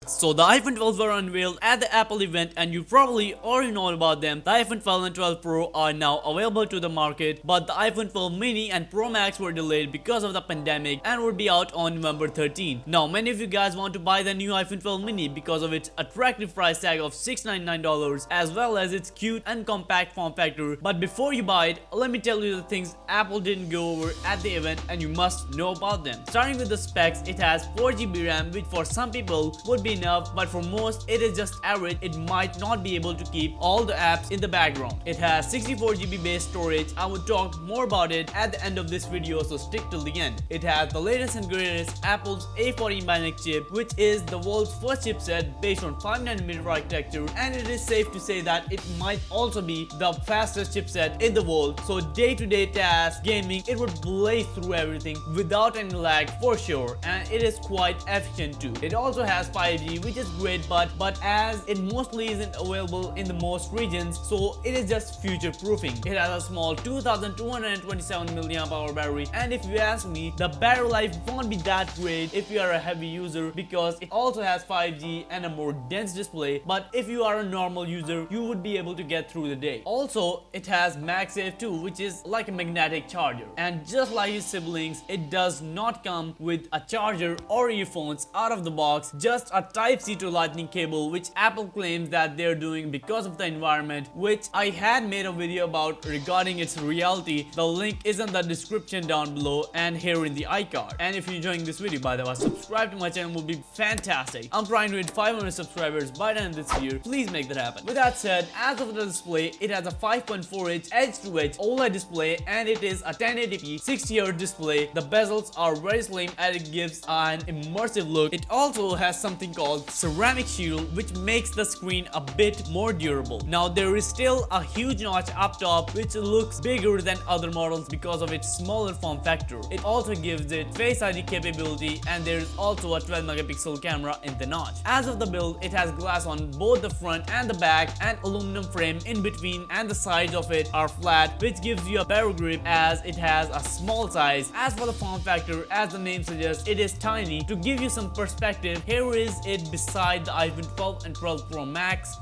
So the iPhone 12 were unveiled at the Apple event, and you probably already know about them. The iPhone 12 and 12 Pro are now available to the market, but the iPhone 12 mini and Pro Max were delayed because of the pandemic and would be out on November 13. Now many of you guys want to buy the new iPhone 12 mini because of its attractive price tag of $699 as well as its cute and compact form factor. But before you buy it, let me tell you the things Apple didn't go over at the event and you must know about them. Starting with the specs, it has 4GB RAM, which for some people would be enough, but for most it is just average. It might not be able to keep all the apps in the background. It has 64GB base storage. I will talk more about it at the end of this video, so stick till the end. It has the latest and greatest Apple's A14 Bionic Chip, which is the world's first chipset based on 5nm architecture, and it is safe to say that it might also be the fastest chipset in the world. So day-to-day tasks, gaming, it would blaze through everything without any lag for sure, and it is quite efficient too. It also has 5G, which is great, but as it mostly isn't available in the most regions, so it is just future proofing. It has a small 2227 mAh battery, and if you ask me, the battery life won't be that great if you are a heavy user because it also has 5G and a more dense display, but if you are a normal user, you would be able to get through the day. Also, it has MagSafe 2, which is like a magnetic charger, and just like its siblings, it does not come with a charger or earphones out of the box, just a Type-C to Lightning cable, which Apple claims that they're doing because of the environment, which I had made a video about regarding its reality. The link is in the description down below and here in the iCard. And if you're enjoying this video, by the way, subscribe to my channel would be fantastic. I'm trying to hit 500 subscribers by the end of this year. Please make that happen. With that said, as of the display, it has a 5.4-inch edge-to-edge OLED display, and it is a 1080p 60Hz display. The bezels are very slim and it gives an immersive look. It also has something called ceramic shield, which makes the screen a bit more durable. Now there is still a huge notch up top which looks bigger than other models because of its smaller form factor. It also gives it Face ID capability, and there is also a 12-megapixel camera in the notch. As of the build, it has glass on both the front and the back, and aluminum frame in between, and the sides of it are flat, which gives you a better grip as it has a small size. As for the form factor, as the name suggests, it is tiny. To give you some perspective, here is it beside the iPhone 12 and 12 Pro Max,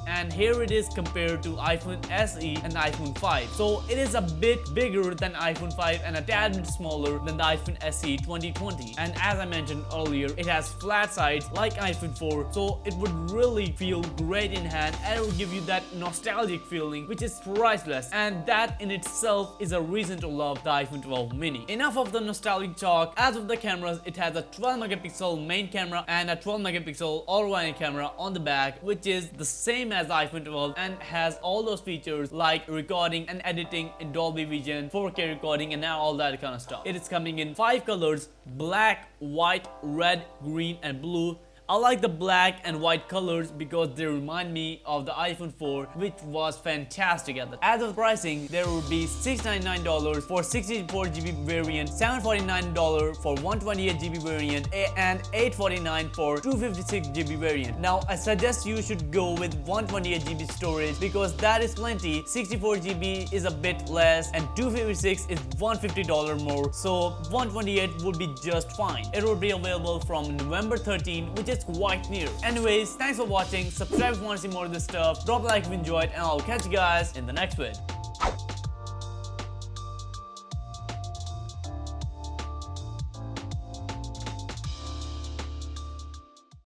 and here it is compared to iPhone SE and iPhone 5. So it is a bit bigger than iPhone 5 and a tad bit smaller than the iPhone SE 2020. And as I mentioned earlier, it has flat sides like iPhone 4, so it would really feel great in hand, and it will give you that nostalgic feeling which is priceless, and that in itself is a reason to love the iPhone 12 mini. Enough of the nostalgic talk. As of the cameras, it has a 12-megapixel main camera and a 12-megapixel all-wide camera on the back, which is the same as the iPhone 12 and has all those features like recording and editing in Dolby Vision, 4K recording, and all that kind of stuff. It is coming in 5 colors: black, white, red, green, and blue. I like the black and white colors because they remind me of the iPhone 4, which was fantastic at the time. As of pricing, there would be $699 for 64GB variant, $749 for 128GB variant, and $849 for 256GB variant. Now, I suggest you should go with 128GB storage because that is plenty. 64GB is a bit less and 256 is $150 more, so 128 would be just fine. It will be available from November 13, which is quite near. Anyways, thanks for watching. Subscribe if you want to see more of this stuff. Drop a like if you enjoyed, and I'll catch you guys in the next video.